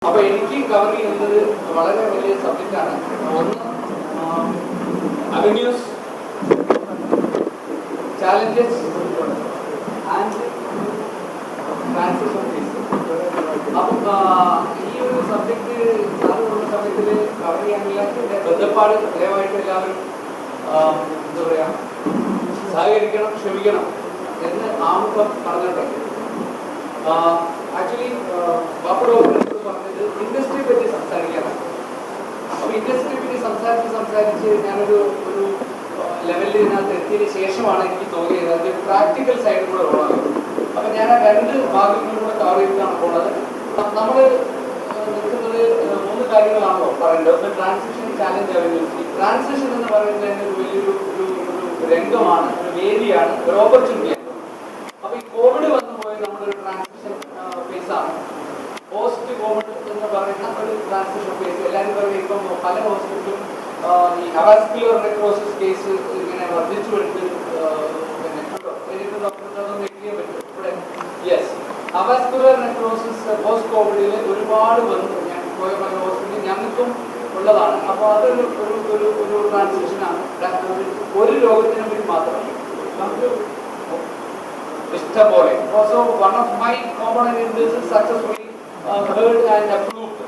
അപ്പോൾ എനിക്ക് കവർ ചെയ്യുന്നത് വളരെ വലിയ സബ്ജക്റ്റാണ്. ഒന്ന് avenues, challenges and transition phase. അപ്പം ഈ ഒരു സബ്ജക്റ്റ് സാറുള്ള സമയത്തിൽ കവർ ചെയ്യാനുള്ള ബന്ധപ്പാട് ദയവായിട്ട് എല്ലാവരും എന്താ പറയുക സഹകരിക്കണം, ക്ഷമിക്കണം എന്ന് ആമുഖം പറഞ്ഞിട്ടുണ്ട്. ആക്ച്വലി ബാപ്പുഡോക്ടർ പറഞ്ഞത് ഇൻഡസ്ട്രിയെ പറ്റി സംസാരിക്കാനാണ്. അപ്പോൾ ഇൻഡസ്ട്രിയെ പറ്റി സംസാരിച്ച് ഞാനൊരു ലെവലിൽ ഇതിനകത്ത് എത്തിയതിന് ശേഷമാണ് എനിക്ക് തോന്നിയത് അതിൻ്റെ പ്രാക്ടിക്കൽ സൈഡ് കൂടെ ഉള്ളത്. അപ്പം ഞാൻ ആ രണ്ട് ഭാഗങ്ങളും കൂടെ കവർ ചെയ്തിട്ടാണ് പോണത്. നമ്മൾ നിൽക്കുന്നത് മൂന്ന് കാര്യങ്ങളാണല്ലോ പറയേണ്ടത്. ഒന്ന് ട്രാൻസിഷൻ, ചാലഞ്ച്, അവന്യൂസ്. ട്രാൻസിഷൻ എന്ന് പറയുന്നത് ഒരു വലിയൊരു രംഗമാണ്, ഒരു വേദിയാണ്, ഒരു ഓപ്പർച്യൂണിറ്റിയാണ്. അപ്പോൾ ഈ കോവിഡ് വന്നു പോയത് നമ്മുടെ ഒരു ട്രാൻസിഷൻ ഫേസാണ്. പോസ്റ്റ് കോവിഡ് എന്ന് പറയുന്ന ഒരു ട്രാൻസിഷൻ ഫേസ്. എല്ലാവരും പറയും ഇപ്പം പല ഹോസ്പിറ്റലും ഈ അവസ്കുലർ നെക്രോസിസ് കേസ് ഇങ്ങനെ വർദ്ധിച്ചു വരുന്നത് പിന്നെ ഡോക്ടർക്ക് ചെയ്യാൻ പറ്റും ഇവിടെ. യെസ്, അവസ്കുലർ നെക്രോസിസ് പോസ്റ്റ് കോവിഡിൽ ഒരുപാട് വന്നു. ഞാൻ പോയ പല ഹോസ്പിറ്റലിൽ ഞങ്ങൾക്കും ഉള്ളതാണ്. അപ്പോൾ അതൊരു ഒരു ട്രാൻസിഷനാണ്. ഒരു രോഗത്തിനും വേണ്ടി മാത്രം നമുക്ക് ഇഷ്ടംപോലെ. Also one of my component in this is successfully heard and approved.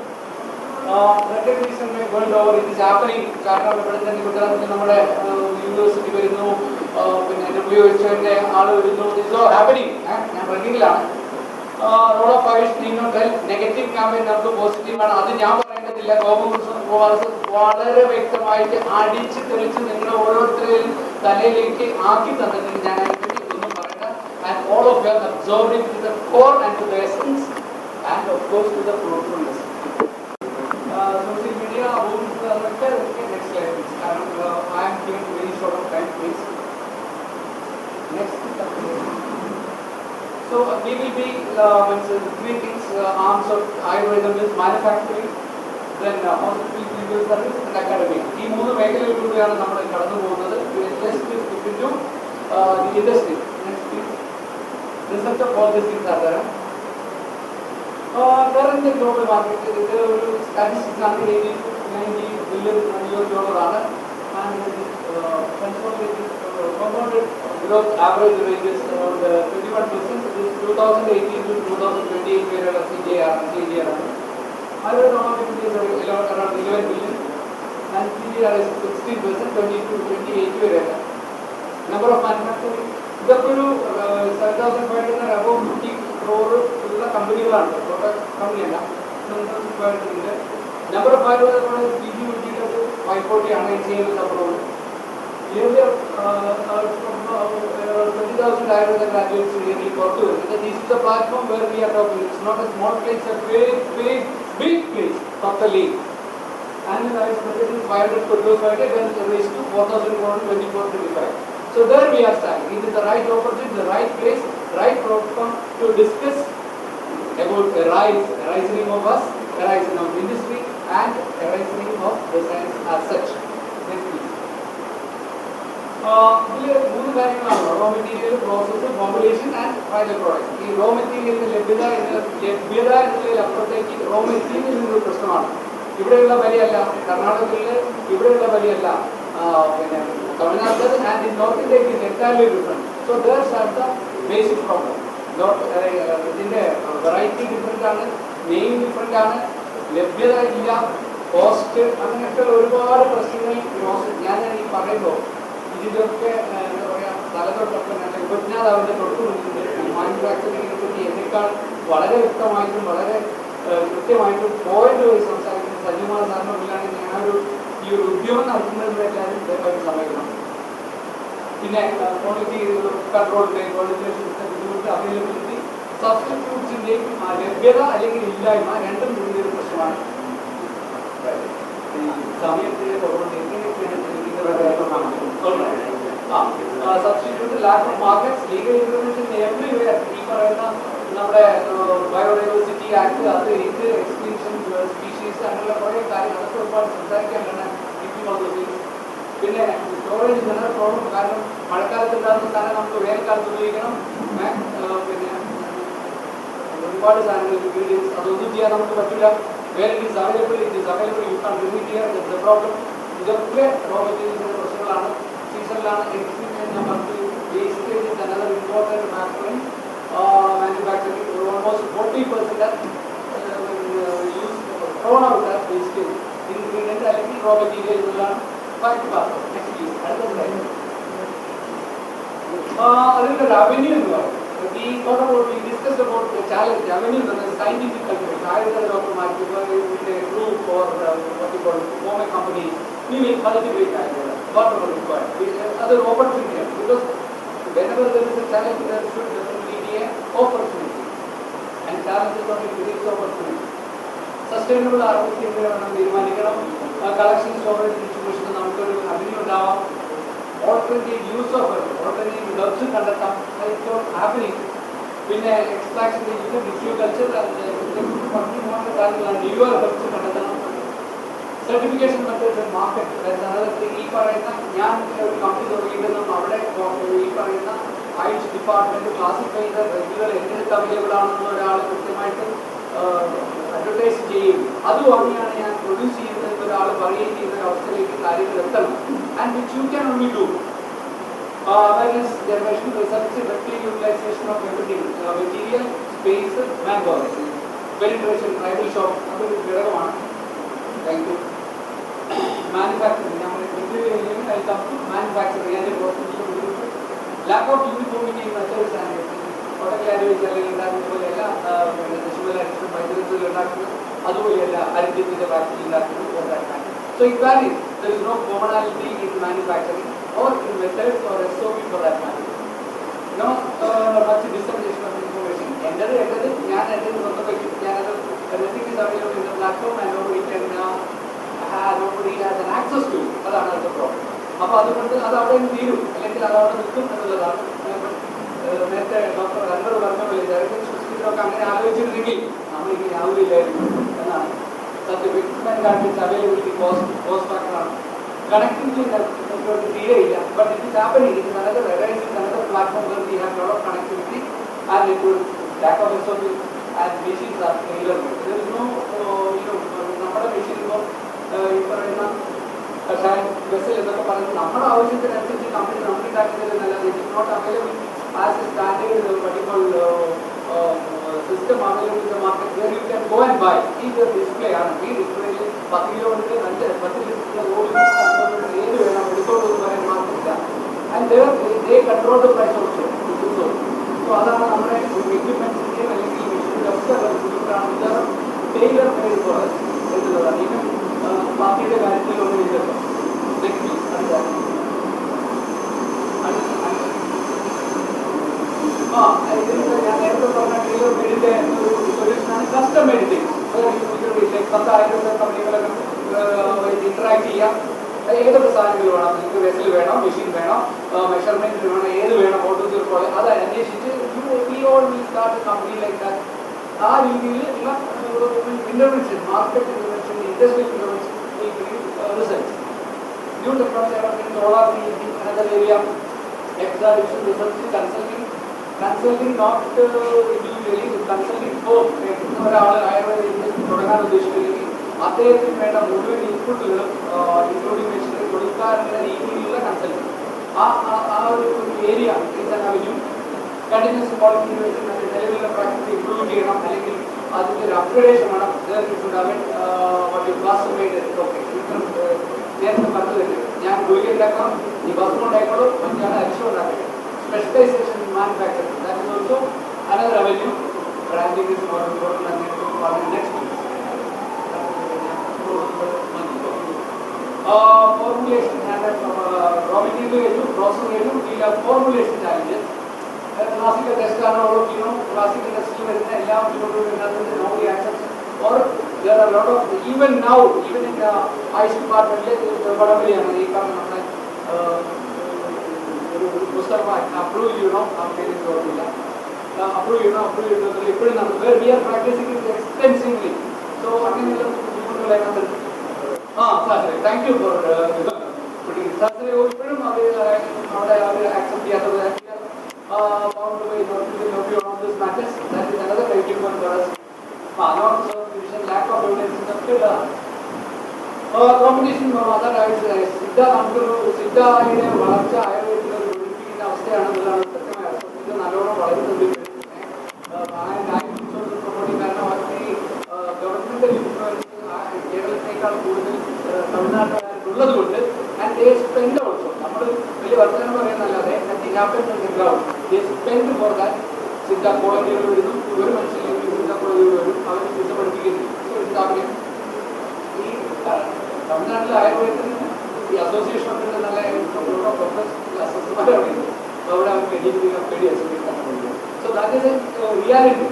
Recognition world over it is happening. കാരണം ഇവിടെ തന്നെ ഗുജറാത്തിൽ നമ്മുടെ യൂണിവേഴ്സിറ്റി വരുന്നു, പിന്നെ WHO ആള് വരുന്നു. It's all happening. ഞാൻ റെഡിങ്ങിലാണ്. Role of fivers need not tell. Negative campaign നമുക്ക് പോസിറ്റീവാണ്. അത് ഞാൻ പറയേണ്ടതില്ല. ഗോപകുമാർ വളരെ വ്യക്തമായിട്ട് അടിച്ച് തെളിച്ച് നിങ്ങളുടെ ഓരോരുത്തരെയും തലയിലേക്ക് ആക്കി തന്നിട്ടുണ്ട്. ഞാൻ അതിനെപ്പറ്റി ഒന്നും പറയണ്ട. And all of you have absorbed it to the core and to the essence and of course to the fruitfulness. Social media, next slide please. I am giving very short of time please. Next. So we will be three things. Arms of Ayurveda is manufacturing, then hospital, clinical service and academic. ഈ മൂന്ന് മേഖലകളിലൂടെയാണ് നമ്മൾ കടന്നു പോകുന്നത്. Just to into the industry. Next please. Result of all these things are there. Current global market ഒരു statistics ആണ്. $90 billion ആണ്. And compounded growth average ranges around 21%. This is 2018 to 2028 വരെയുള്ള CAGR ആണ്. Other opportunities are around 11 billion and CAGR is 16%, 20 to 28 വരെയുള്ള. Number of manufacturing ഇതൊക്കെ ഒരു 7,500 above 50 crore ഉള്ള കമ്പനികളാണ്. പ്രൊഡക്റ്റ് കമ്പനിയല്ല. നമ്പർ ഓഫ് ആയുർവേദ PG 540 ആണ്. HCMS approval. Yearly 20,000 Ayurveda graduates yearly പുറത്തു വരുന്നത്. This is the platform where we are talking. It's not a small place, it's a very big place, totally. Annual Ayurveda budget is 500 crores, when raised to 4,000 crores 24-25. So there we are standing. It is the right opportunity, the right place, right platform to discuss about a rising of us, a rising of industry, and a rising of the science as such. ഇതിൽ മൂന്ന് കാര്യങ്ങളാണ്: raw material, process, formulation and final product. ഈ raw മെറ്റീരിയലിന്റെ ലഭ്യത എന്നതിൽ അപ്പുറത്തേക്ക് raw material എന്നൊരു പ്രശ്നമാണ്. ഇവിടെയുള്ള വിലയല്ല കർണാടകത്തിൽ, ഇവിടെയുള്ള വിലയല്ല പിന്നെ തമിഴ്നാട്ടിൽ, and in north India it is entirely different. So there's are the basic problem. ഇതിൻ്റെ വെറൈറ്റി ഡിഫറെൻ്റ് ആണ്, നെയിം ഡിഫറെൻ്റ് ആണ്, ലഭ്യത ഇല്ല, കോസ്റ്റ്, അങ്ങനെയൊക്കെയുള്ള ഒരുപാട് പ്രശ്നങ്ങൾ. ഞാൻ ഈ പറയുമ്പോൾ ഇതിലൊക്കെ എന്താ പറയുക, തലതൊട്ടൊക്കെ നല്ല ഉപജ്ഞാതാവിൻ്റെ തൊട്ട് മുന്നിൽ മാനുഫാക്ചറിങ്ങിനെ പറ്റി എന്നേക്കാൾ വളരെ വ്യക്തമായിട്ടും വളരെ കൃത്യമായിട്ടും പോയിന്റ് വഴി സംസാരിക്കുന്ന സജീവമായ സാധനമില്ലാണെങ്കിൽ ഞാനൊരു ഈ ഒരു ഉദ്യമം നടത്തുന്നതിന് എല്ലാവരും ഇതേപോലെ സമയക്കണം. പിന്നെ ക്വാളിറ്റി കൺട്രോളിൻ്റെ ബുദ്ധിമുട്ട്, അവൈലബിലിറ്റി, സബ്സ്റ്റിറ്റ്യൂട്ട്സിൻ്റെയും ലഭ്യത അല്ലെങ്കിൽ ഇല്ലായ്മ രണ്ടും വലിയൊരു പ്രശ്നമാണ്. സമയത്തിന് substitute, lack of markets, legal information everywhere. ഈ പറയുന്ന നമ്മുടെ ബയോഡൈവേഴ്സിറ്റി ആക്ട്, അത് ഇത് എക്സ്റ്റിങ്ഷൻ സ്പീഷീസ്, അങ്ങനെയുള്ള കുറേ കാര്യം അതൊക്കെ ഒരുപാട് സംസാരിക്കാനാണ് ഇപ്പം. പിന്നെ സ്റ്റോറേജ് ജനറൽ പ്രോബ്ലം. കാരണം മഴക്കാലത്ത് ഉണ്ടാകുന്ന സാധനം നമുക്ക് വേനൽക്കാലത്ത് ഉപയോഗിക്കണം. പിന്നെ ഒരുപാട് സാധനങ്ങൾ ഇൻഗ്രീഡിയൻസ് അതൊന്നും ചെയ്യാൻ നമുക്ക് പറ്റില്ല. where it is available, you can't bring it here, that's the problem. ഇതൊക്കെ raw materials പ്രശ്നങ്ങളാണ്. സീസണിലാണ് wastage is another important factor in manufacturing. Almost 40% are used, thrown out as wastage. Ingredient അല്ലെങ്കിൽ raw material എന്നുള്ളതാണ് fact ഭാഗം. അടുത്ത അതിന്റെ revenue എന്ന് പറയും. We discussed about the challenge, revenue and the scientific culture. Either of the market, a group or what you call form a company, we will cultivate either, whatever required. Other opportunity, because whenever there is a challenge, there should definitely be an opportunity. And challenge is only creates opportunity. Sustainable ആർക്കും തീരുമാനിക്കണം. Collection storage distribution നമുക്കൊരു avenue ഉണ്ടാവാം. Alternative use of it, alternative works കണ്ടെത്താം. It's not happening. പിന്നെ extraction tissue culture കാര്യങ്ങളാണ്. Newer works കണ്ടെത്തണം. Certification methods and market. ഈ പറയുന്ന ഞാൻ ഒരു കമ്പനി തുടങ്ങിയിട്ടുണ്ടെന്നും അവിടെ ഈ പറയുന്ന ആയുഷ് ഡിപ്പാർട്ട്മെന്റ് ക്ലാസിഫൈ ചെയ്ത ഡ്രഗുകൾ എന്റെ അവൈലബിൾ ആണെന്ന് ഒരാൾ കൃത്യമായിട്ട് അഡ്വർടൈസ് ചെയ്യും. അത് വാങ്ങിയാണ് ഞാൻ പ്രൊഡ്യൂസ് ചെയ്യുന്നത് ഒരാൾ പറയുകയും ചെയ്യുന്ന ഒരു അവസ്ഥയിലേക്ക് കാര്യങ്ങൾ എത്തണം. And which you can only do awareness, generation, research, effective utilization of everything, material, space, manpower, penetration, rival shop, അതൊരു ഘടകമാണ്. Thank you. മാനുഫാക്ചറിങ്, നമ്മൾ മാനുഫാക്ചറിങ് അതിൻ്റെ process, lack of uniformity in methods and hotel അല്ലെങ്കിൽ ഉണ്ടാക്കുന്ന പോലെയല്ല ശുഭലാരിഷ്ടം വൈദ്യുതത്തിൽ ഉണ്ടാക്കുന്നത്, അതുപോലെയല്ല അരിത്യത്തിൻ്റെ factory ഉണ്ടാക്കുന്നത്. So it varies. There is no commonality in manufacturing or in methods or SOP for that matter. No much dissemination of information. Entered, ഞാൻ എൻ്റെ സ്വന്തം പറ്റും. ഞാനത് everything is available in the platform and nobody can nobody has an access to it. അതാണ് അതിൻ്റെ problem. അപ്പോൾ അതുകൊണ്ട് അത് അവിടെ തീരും, അല്ലെങ്കിൽ അത് അവിടെ നിൽക്കും എന്നുള്ളതാണ്. നേരത്തെ ഡോക്ടർ അൻവർ പറഞ്ഞ പോലെ ഡയറക്ടർ അങ്ങനെ ആലോചിച്ചിരുന്നെങ്കിൽ നമ്മളിങ്ങനെ ആവില്ലായിരുന്നു എന്നാണ് സത്യം. എക്യുപ്മെന്റ് ഗാഡ്ജറ്റ്സ് അവൈലബിലിറ്റി കോസ്റ്റ് ഫാക്ടറാണ്. കണക്ടിവിറ്റി തീരെയില്ല. But it is happening. It is another arising another platform where we have lot of connectivity and it will lack of SOP and machines are tailor-made. There is no നമ്മുടെ machine ഇപ്പോൾ ഈ പറയുന്ന vessel എന്നൊക്കെ പറയുന്നത് നമ്മുടെ ആവശ്യത്തിനനുസരിച്ച് company ഉണ്ടാക്കുന്നതിൽ നല്ലത്. It is not available as a standard particular system available in the market where you can go and buy. ഇത് ഡിസ്പ്ലേ ആണ്. ഈ ഡിസ്പ്ലേയിൽ 10 കിലോമീറ്റർ 10 ലിറ്റർ ഏത് വേണം എടുത്തോളൂ പറയാൻ മാർക്കറ്റില്ല. And they control the price also. So അതാണ് നമ്മുടെ എക്യുപ്മെന്റ്സിന്റെയും അല്ലെങ്കിൽ മെഷീൻ്റെ ഒക്കെ ബുദ്ധിമുട്ടാണ്. ടൈലർ മെയ്ഡ് ഫോർ എന്നുള്ളതാണ്. ഈവൻ ബാക്കിയുടെ കാര്യത്തിലൊന്നും ഇല്ലല്ലോ. ഞാൻ നേരത്തെ പറഞ്ഞ ടൈലർ മെയ്ഡിന്റെ ഒരു സൊല്യൂഷനാണ് കസ്റ്റം എഡിറ്റിംഗ്. 10,000 കമ്പനികളൊക്കെ ഇന്ററാക്ട് ചെയ്യാം. ഏതൊക്കെ സാധനങ്ങൾ വേണം, നിങ്ങൾക്ക് വെസൽ വേണം, മെഷീൻ വേണം, മെഷർമെന്റ് വേണം, ഏത് വേണം, ഓട്ടോ തീർച്ചയായി അത് അന്വേഷിച്ച് കമ്പനി ലൈക്ക് ദാറ്റ്. ആ രീതിയിൽ ഉള്ള intervention, market intervention, industrial intervention, result. New technology development, solar PV, another area, extra research, consulting not individually, consulting for ഒരാൾ ആയുർവേദ തുടങ്ങാൻ ഉദ്ദേശിക്കുകയും അദ്ദേഹത്തിന് വേണ്ട മുഴുവൻ ഇൻപുട്ടുകളും ഇൻക്ലൂഡിംഗ് മെഷീനറി കൊടുക്കാനുള്ള രീതിയിലുള്ള കൺസൾട്ടിങ്. ആ ഒരു ഏരിയ അവന്യൂ കണ്ടിന്യൂസ് ക്വാളിറ്റി നിലവിലുള്ള പ്രാക്ടീസ് ഇംപ്രൂവ് ചെയ്യണം, അല്ലെങ്കിൽ അതിൻ്റെ ഒരു അപ്ഗ്രഡേഷൻ വേണം. നേരത്തെ പറഞ്ഞത് ഞാൻ ഗുളിക ഉണ്ടാക്കാം, ഈ ഭസ്മം ഉണ്ടായിക്കോളൂ, മറ്റാണ് അരിശം ഉണ്ടാക്കുക. Specialization in manufacturing, that is also another avenue. Branding is more important than next one. Formulation and raw material processing we have formulation challenges. Classical test classical testing nobody accepts, or there are a lot of, even now, even in the ICE department, approve where we are practicing it extensively. So thank you for putting it. Accept on this matters. That is another criteria for us. Division, lack of evidence in the ഇതാണ് competition അതറായിട്ട് Siddha നമുക്കൊരു സിദ്ധയുടെ വളർച്ച ആയുർവേദത്തിൽ ഒഴിപ്പിക്കുന്ന അവസ്ഥയാണെന്നുള്ളതാണ് സത്യമായ അവസ്ഥ. ഇത് നല്ലോണം വളരുന്നുണ്ട്. കാരണം അവർക്ക് ഗവൺമെന്റ് ഇൻഫ്ലുവൻസ് കേരളത്തിനേക്കാൾ കൂടുതൽ തമിഴ്നാട്ടുകാരുള്ളത് കൊണ്ട് ആൻഡ് ദേ സ്പെൻഡ് ഓൾസോ. നമ്മൾ വലിയ വർത്തമാനം പറയുന്നല്ലാതെ they spend for that. Siddha കോളേജുകൾ വരുന്നു, ഒരു മനുഷ്യരിലേക്ക് സിദ്ധ കോളേജുകൾ വരും, അവർ സിദ്ധ പഠിപ്പിക്കുന്നു. സ്ഥാപനം ഈ തമിഴ്നാട്ടിലെ ആയുർവേദത്തിന് ഈ അസോസിയേഷൻ ഒക്കെ നല്ല അസസ്മാരാണ്. അവിടെ അവർക്ക് എഡ്യൂക്കേഷൻ പേടി association. So that is A reality.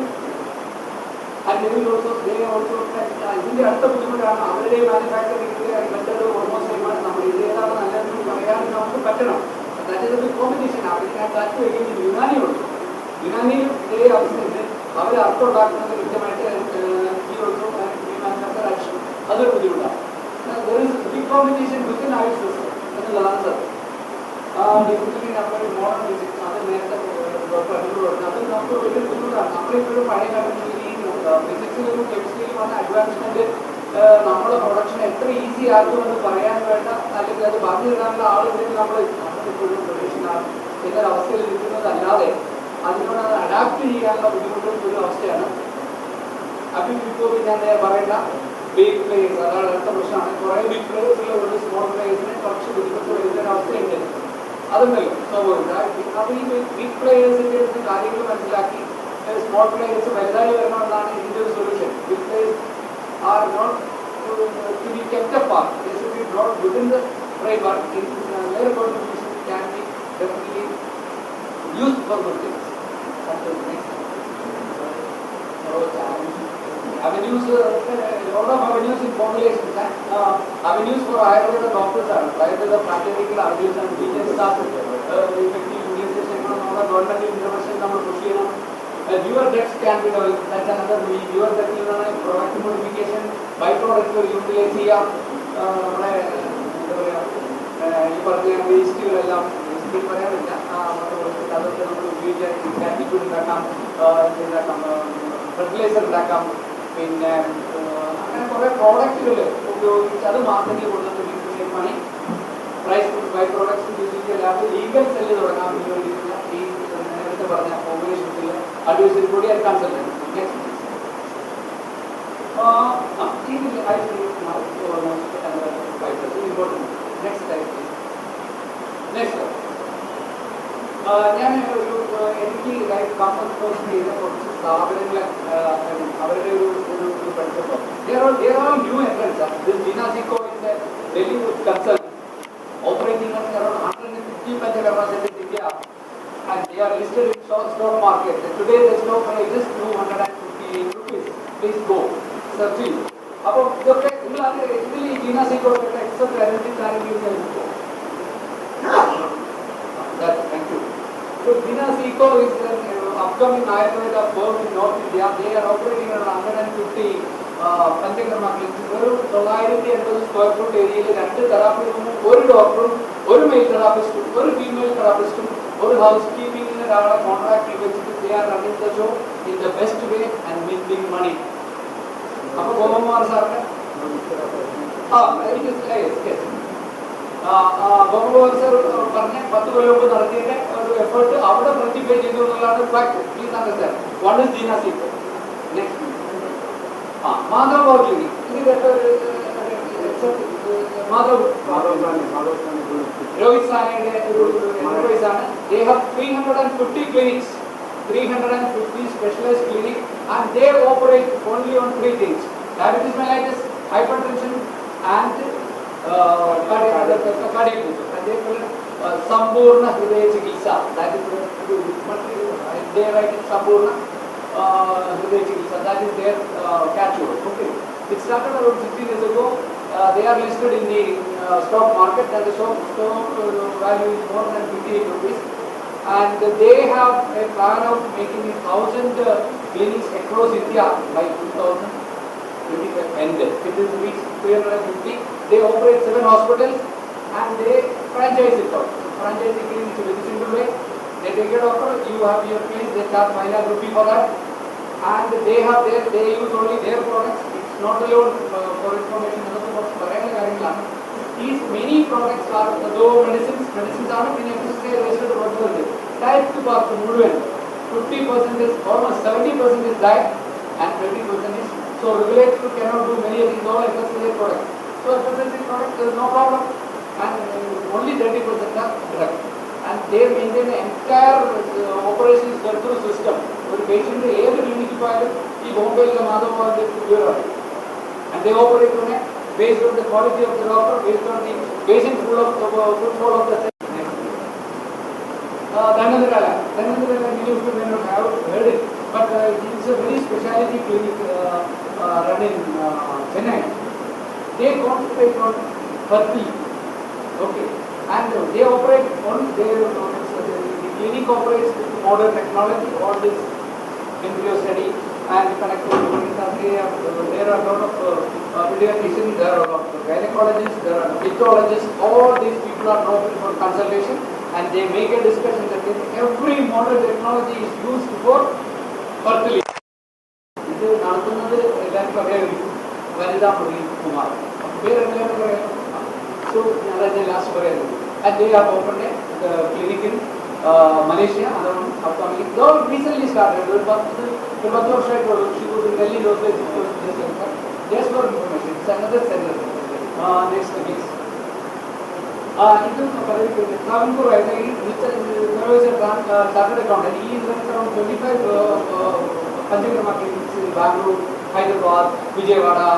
ഇതിന്റെ അടുത്ത ബുദ്ധിമുട്ടാണ് അവരുടെ മാനുഫാക്ചറിംഗ് മെത്തേഡ് ഓൾമോസ്റ്റ് ഒരുപാട് നമ്മൾ ഇത് ഏതാണ് നല്ലതെന്ന് പറയാൻ നമുക്ക് പറ്റണം. That competition. അവർക്ക് യുനാനിയുണ്ട്. യുനാനിയിൽ ഇതേ അവസ്ഥയുണ്ട്. അവർ അർത്ഥം ഉണ്ടാക്കുന്നത് കൃത്യമായിട്ട് അതൊരു ബുദ്ധിമുട്ടാണ്. Big competition within Ayush system എന്നുള്ളതാണ് സർ. ഡിസിപ്ലിൻ നമ്മൾ മോഡേൺ ഫിസിക്സ് അത് നേരത്തെ അത് നമുക്ക് വലിയ ബുദ്ധിമുട്ടാണ്. നമ്മളിപ്പോഴും പഴയ കാലത്ത് ഈ ഫിസിക്സിലും കെമിസ്ട്രിയിലും വന്ന അഡ്വാൻസ്മെന്റ് നമ്മുടെ പ്രൊഡക്ഷൻ എത്ര ഈസി ആക്കുമെന്ന് പറയാൻ വേണ്ട, അല്ലെങ്കിൽ അത് പറഞ്ഞു തരാനുള്ള ആളുകളിൽ നമ്മളിപ്പോഴും പ്രൊഡക്ഷനാണ് എന്നൊരവസ്ഥയിൽ ഇരിക്കുന്നതല്ലാതെ അതിനോട് അത് അഡാപ്റ്റ് ചെയ്യാനുള്ള ബുദ്ധിമുട്ടുള്ള ഒരു അവസ്ഥയാണ്. ഇപ്പോൾ ഞാൻ പറയേണ്ട ബിഗ് പ്ലേയേഴ്സ്, അതാണ് അടുത്ത പ്രശ്നമാണ്. കുറേ ബിഗ് പ്ലേയേഴ്സുള്ള സ്മോൾ പ്ലേയേഴ്സിന് കുറച്ച് ബുദ്ധിമുട്ട് വരുന്ന ഒരു അവസ്ഥയുണ്ട്. അതുണ്ടല്ലോ സ്വാഭാവികം. അപ്പോൾ ഈ ബിഗ് പ്ലേയേഴ്സിൻ്റെ അടുത്ത് കാര്യങ്ങൾ മനസ്സിലാക്കി സ്മോൾ പ്ലേയേഴ്സ് വലുതായി വരണമെന്നാണ് ഇതിൻ്റെ ഒരു solution. Big players are not to be kept apart. They should be brought within the framework. their contribution can be definitely used for good things. Avenues, a lot of avenues in formulations. Avenues for Ayurveda doctors are Ayurveda practical avenues and we can start effective utilization of government intervention. Number push cheyyanam. Newer drugs can be developed. That's another way. Newer drugs is proactive modification. Byproducts utilize ചെയ്യാം. നമ്മുടെ എന്താ പറയുക, ഈ പറഞ്ഞ വേസ്റ്റുകളെല്ലാം waste പറയാറില്ല, അതൊക്കെ നമ്മൾ ഉപയോഗിക്കാൻ കാറ്റിക്കൂഡ് ഉണ്ടാക്കാം, ഫെർട്ടിലൈസർ ഉണ്ടാക്കാം. പിന്നെ അങ്ങനെ കുറേ പ്രോഡക്റ്റുകൾ ഉപയോഗിച്ച് അത് മാർക്കറ്റിൽ കൊണ്ടുവന്ന് മണി പ്രൈസ് ബൈ പ്രോഡക്ട്സ് ഉപയോഗിച്ച് എല്ലാവരും ലീഗൽ സെല്ല് തുടങ്ങാൻ വേണ്ടിയിട്ടുള്ള ഈ നേരത്തെ പറഞ്ഞ ഫോർമുലേഷൻസിൽ അഡ്വൈസറി ബോഡി ആൻഡ് കൺസൾട്ടൻസ്. ഞാൻ എനിക്ക് കമ്പസ് ചെയ്ത കുറച്ച് സ്ഥാപനങ്ങളെ അവരുടെ ഒരു പഠിച്ചപ്പോൾ ന്യൂ എൻട്രൻസ് ജിനാസിക്കോ in Delhi consult operating on around 150 bed capacity in India, and they are listed in stock market. Today the stock price is 250 rupees. Please go search it. അപ്പോൾ ഇതൊക്കെ നിങ്ങൾ ഇതിൽ ജിനാസിക്കോ എക്സെപ്റ്റ് ഐഡന്റിറ്റി ആരെങ്കിലും thank you. So Ginasico is an upcoming Ayurveda firm in North India. They are operating around 150 panchakarma clinics. ഒരു 980 square foot ഏരിയയിൽ 2 therapy റൂമും, ഒരു ഡോക്ടറും, ഒരു മെയിൽ തെറാപ്പിസ്റ്റും, ഒരു ഫീമെയിൽ തെറാപ്പിസ്റ്റും, ഒരു ഹൗസ് കീപ്പിംഗിന് ഒരാളെ കോൺട്രാക്റ്റിൽ വെച്ചിട്ട് they are running the show in the best way and making money. അപ്പോൾ ഗോപകുമാർ സാറിന് ഗോപകുമാർ സാർ പറഞ്ഞ 10 കൊല്ലം മുമ്പ് നടത്തിയതിന്റെ ഒരു എഫേർട്ട് അവിടെ പ്രൊട്ടിഫൈ ചെയ്തു എന്നുള്ളതാണ് fact. Please understand. One is ജിനാസിക്കോ. Next Madhav clinic. ഇത് മാധവ് രോഹിത് സാനിയുടെ ഒരു എന്റർപ്രൈസ് ആണ്. They have 350 clinics, 350 specialized clinics, and they operate only on 3 things: diabetes mellitus, hypertension, and cardiac disease. And they call it Sambhurna Hridaya Chikitsa. That is they write it Sambhurna Hridaya Chikitsa. That is their catchword. Okay. It started around 60 years ago. They are listed in the stock market, and the stock value is more than 58 rupees. And they have a plan of making 1,000 clinics across India by 2025 end. It is reached 350. They operate 7 hospitals and they franchise it out. Franchising clinics is a very simple way. They take a doctor, you have your clinic, they charge 5 lakh rupees for that, and they use only their products. It's not alone for information, these many products are, though medicines are in FSSAI registered products. Diet to part 50% is, almost 70% is diet and 20% is, so regulator cannot do many of these all FSSAI products. So FSSAI products, there is no problem, and only 30% are drug. And they maintain the entire operations through system. ഒരു patient ഏത് ക്ലിനിക്കിൽ പോയാലും ഈ ബോംബെയിലെ Madhava and they operate on it based on the quality of the doctor, based on the patient footfall of the Dhanandarala, you may not have heard it, but it is a very specialty clinic run in Chennai. They concentrate on fertility, okay, and they operate on their the clinic operates with modern technology, all this embryo study and connectivity. There are a lot of pediatricians, there are a lot of gynecologists, there are pathologists. All these people are brought for consultation, and they make a discussion that every modern technology is used for fertility. This is another Vanida Kumar. So, last and they have opened a clinic in Malaysia, upcoming. Though recently started, she was in Delhi, just for information. It's another center. Next week. Travancore, I think, chartered accountant. He is around 25 Panchagrama clinics in Bangalore, Hyderabad, Vijayawada,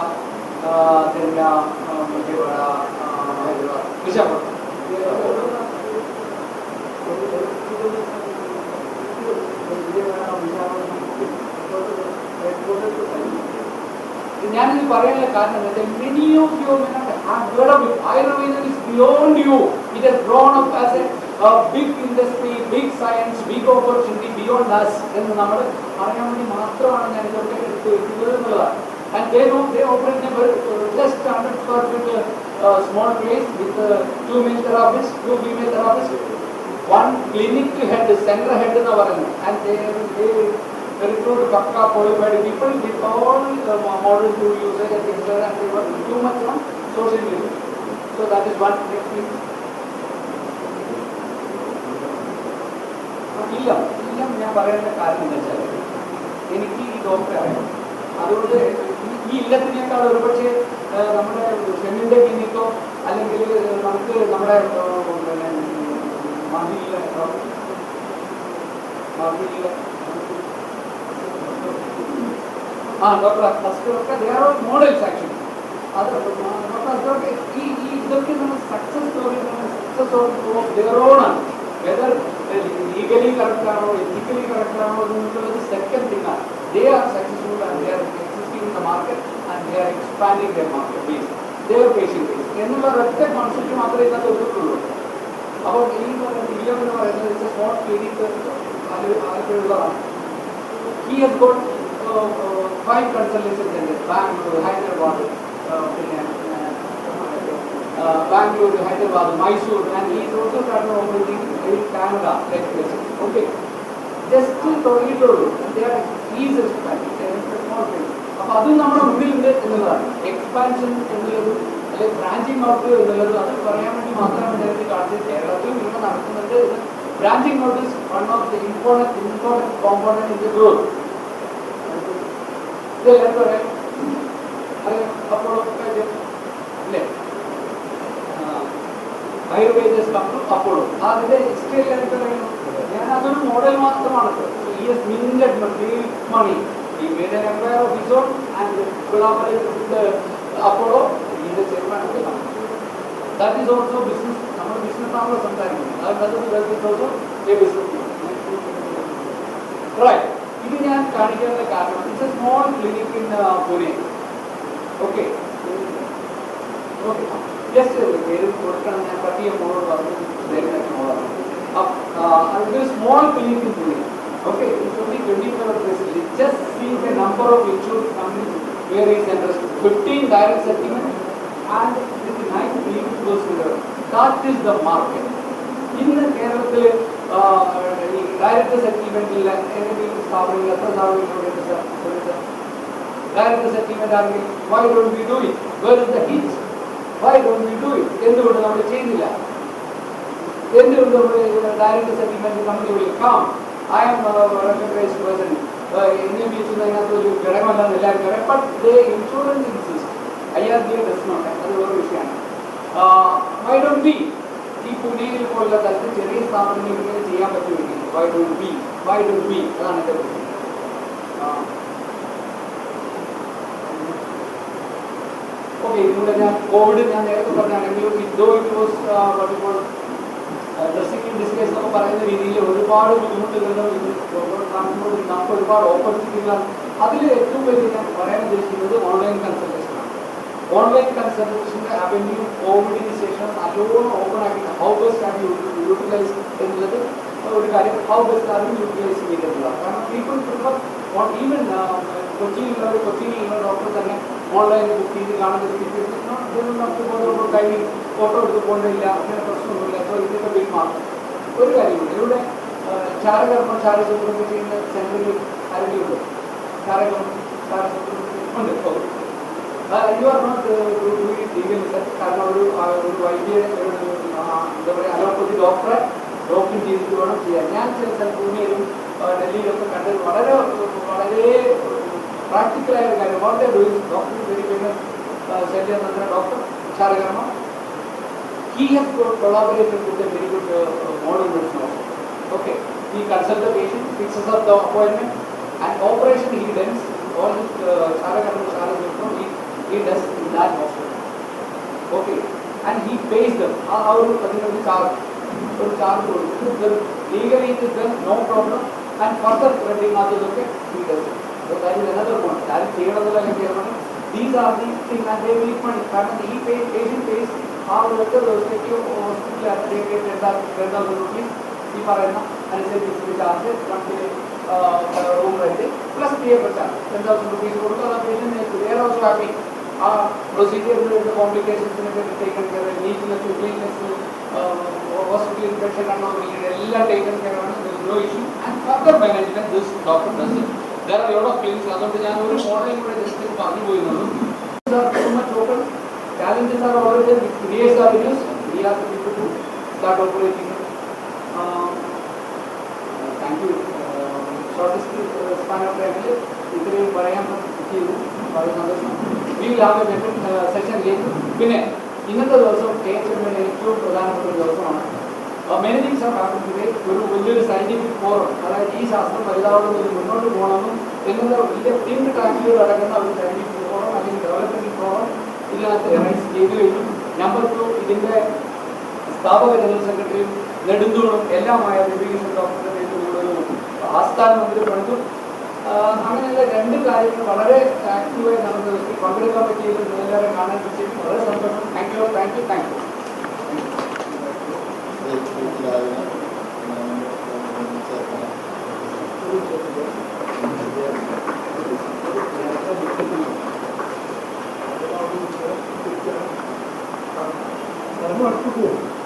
then Vijayawada, Hyderabad, Visakhapatnam. Many of you may not have heard of it. Ayurveda is beyond you. It has grown up as a big industry, big science, big opportunity beyond us. And they operate in a just 100 square feet small place with 2 male therapists, 2 female therapists, 1 clinic head, center head, and they recruit Pakka qualified people with all models to usage and things like that, and they were too much on social media. So that is one technique. ഞാൻ പറയേണ്ട കാര്യം എന്താ വെച്ചാൽ എനിക്ക് ഈ ഡോക്ടറെ അറിയാം. അതുകൊണ്ട് ഈ ഇല്ലത്തിനേക്കാൾ ഒരുപക്ഷെ നമ്മുടെ ഷെമിൻ്റെ ക്ലിനിക്കോ അല്ലെങ്കിൽ നമുക്ക് നമ്മുടെ മാഹിയിലെ ഡോക്ടർ അസ്കറൊക്കെ they are all models actually. അത് ഡോക്ടർ ഇതൊക്കെ നമ്മൾ success story of their own ആണ്. വെദർ ലീഗലി കറക്റ്റ് ആണോ എത്തിക്കലി കറക്റ്റ് ആണോ എന്നുള്ളത് സെക്കൻഡ് തിങ് ആണ്. They are successful and they are existing in the market and they are expanding their market base, their patient base എന്നുള്ള ഒരൊറ്റ concept മാത്രമേ ഇതിനകത്ത് ഒതുക്കുള്ളൂ. അപ്പോൾ ഈ വില്യം എന്ന് പറയുന്നത് സ്മോൾ ക്ലിനിക് ആയിട്ടുള്ളതാണ്. He has got 5 consultation centers, Bangalore, Hyderabad, Mysore, and he is also started operating in Canada. Okay, just to Toronto, they are easy expanding. അപ്പോൾ അതും നമ്മുടെ മുന്നിലുണ്ട് എന്നുള്ളതാണ്. എക്സ്പാൻഷൻ എന്നുള്ളത് അല്ലെങ്കിൽ ബ്രാഞ്ചിങ് ഔട്ട് എന്നുള്ളത് അത് പറയാൻ വേണ്ടി മാത്രമാണ് നേരത്തെ കാണിച്ചത്. കേരളത്തിൽ ഇവിടെ നടക്കുന്നുണ്ട്. Branching out is one of the important component in the growth. ഇതെല്ലാവർക്കും അറിയാം. അപ്പോൾ അല്ലേ ആയുർവേദ അപ്പോളോ അതിന്റെ ഹിസ്റ്ററി എല്ലാവർക്കും അറിയാം. ഞാൻ അതൊരു മോഡൽ മാത്രമാണ്. He has minted big money. He made an empire of his own and collaborated with Apollo. He is the chairman of the company. That is also business. Our business is also a business. Right. This is it's a small clinic in Pune. Okay. Okay. Just a small clinic in Pune. Okay, it's only 24 facilities. Just see the number of insured companies where he is interested. 15 direct settlement and with 9 clinic close together. That is the market. In the Kerala, direct settlement is direct settlement ആണെങ്കിൽ why don't we do it? Where is the heat? Why don't we do it? എന്തുകൊണ്ട് നമ്മൾ ചെയ്യുന്നില്ല? എന്തുകൊണ്ട് നമ്മൾ direct settlement company വിളിക്കും? Come, I am a recognized person. എന്നെ വിളിക്കുന്നതിനകത്ത് ഒരു ഘടകമല്ലാന്ന് എല്ലാവരും പറയാം. But they insurance insist. IRDA does not. അത് വേറെ വിഷയമാണ്. Why don't we? ഈ പുതിയ പോലുള്ള തരത്തിൽ ചെറിയ സ്ഥാപനങ്ങൾ ഇങ്ങനെ ചെയ്യാൻ പറ്റുമെങ്കിൽ why don't we? അതാണ് എൻ്റെ പ്രശ്നം. ഓക്കെ, ഇതിലൂടെ ഞാൻ കോവിഡ് ഞാൻ നേരത്തെ പറഞ്ഞാണെങ്കിലും ഡ്രസ്സിംഗ് ഡിസ്കേസ് എന്നൊക്കെ പറയുന്ന രീതിയിൽ ഒരുപാട് ബുദ്ധിമുട്ടുകളും നമുക്ക് ഒരുപാട് ഓപ്പർച്യൂണിറ്റികളാണ്. അതിൽ ഏറ്റവും വലിയ ഞാൻ പറയാൻ ഉദ്ദേശിക്കുന്നത് ഓൺലൈൻ കൺസൾട്ടേഷനാണ്. ഓൺലൈൻ കൺസൾട്ടേഷൻ്റെ അവന്യൂ കോവിഡിന് ശേഷം നല്ലോണം ഓപ്പൺ ആക്കി ഹൗ ബെസ്റ്റ് ആർ യൂട്ടിലൈസ് എന്നുള്ളത് ഒരു കാര്യം. ഹൗ ബെസ്റ്റ് ആർ യൂട്ടിലൈസ് ചെയ്യുന്നതാണ്. കാരണം പീപ്പിൾ പ്രിഫർ ഈവൻ കൊച്ചിയിലുള്ള ഡോക്ടർ തന്നെ ഓൺലൈനിൽ ബുക്ക് ചെയ്ത് കാണുന്നത് കഴിഞ്ഞ് ഫോട്ടോ എടുത്ത് പോകേണ്ടില്ല, അങ്ങനെ പ്രശ്നമൊന്നുമില്ല. അപ്പോൾ ഇതിൻ്റെ ബിൽ മാത്രം ഒരു കാര്യമുണ്ട്. ഇവിടെ ചാരകർമ്മം ചാരസൂത്രം ചെയ്യുന്ന സെൻറ്ററിൽ ആരെങ്കിലും ഉണ്ട്? ചാരകർമ്മം ചാരസൂത്രം ഉണ്ട്. You are not legal research. കാരണം ഒരു വൈദ്യ എന്താ പറയുക അലോപ്പതി ഡോക്ടറെ ഡോക്ടർ ചെയ്തിട്ട് വേണം ചെയ്യാൻ. ഞാൻ ചില പൂനെയിലും ഡൽഹിയിലൊക്കെ കണ്ടത് വളരെ പ്രാക്ടിക്കലായ ഒരു കാര്യം. വളരെ ഡോക്ടർ വെരി ഫേമസ് ശല്യനന്ദന ഡോക്ടർ ചാരകർമ്മ. He has collaborated with a very good modern medicine also. Okay, he consults the patient, fixes up the appointment, and operation he does all this charakarma he does in that hospital. Okay, and he pays them. How do you charge? Legally it is done, no problem, and further rendering others, okay, he does it. So that is another point. That is these are the things, and they make money. He pays, patient pays. hospital rupees. ഈ പറയുന്ന അനുസരിച്ച് charge room rent plus theatre charge 10,000 rupees കൊടുക്കുക. വേറെ also happy. ആ പ്രൊസീജിയറിൻ്റെ കോംപ്ലിക്കേഷൻസിനൊക്കെ taken care, neatness cleanness hospital infection ആണോ എല്ലാം ടേക്കൺ കെയർ ആണ്. No issue. And further management this doctor does it. There are lot of clinics. അതുകൊണ്ട് ഞാൻ ഒരു മോഡലും കൂടെ ജസ്റ്റ് പറഞ്ഞു പോയിരുന്നുള്ളൂ. Challenges are always there. It creates avenues. We have to people to start operating. Thank you. Shortest span of time. ഇത്രയും പറയാൻ പറ്റിയത് വളരെ സന്തോഷം. We will have a better session later. പിന്നെ ഇന്നത്തെ ദിവസം കേരളത്തിലെ ഏറ്റവും പ്രധാനപ്പെട്ട ഒരു ദിവസമാണ്. Many things have happened today. ഒരു വലിയൊരു സയന്റിഫിക് ഫോറം, അതായത് ഈ ശാസ്ത്രം വലുതാവുന്നതിന് മുന്നോട്ട് പോകണമെന്നും എന്നുള്ള വലിയ ടീംഡ് ട്രാക്കിലൂടെ നടക്കുന്ന ഒരു സയന്റിഫിക് ഫോറം അല്ലെങ്കിൽ ഡെവലപ്മെന്റ് ഫോറം ഇതിനകത്ത് റൈസ് ചെയ്തു കഴിഞ്ഞു. നമ്പർ 2, ഇതിൻ്റെ സ്ഥാപക ജനറൽ സെക്രട്ടറിയും നെടുന്തൂണും എല്ലാമായ രവികൃഷ്ണൻ ഡോക്ടറുടെ നേതൃത്വത്തിലുള്ള ഒരു ആസ്ഥാനം നമുക്ക് പണിതു. അങ്ങനെയുള്ള രണ്ട് കാര്യങ്ങൾ വളരെ ആക്റ്റീവായി നടന്ന ദിവസത്തിൽ പങ്കെടുക്കാൻ പറ്റിയത് എല്ലാവരും കാണാൻ പറ്റിയത് വളരെ സന്തോഷം. Thank you. That's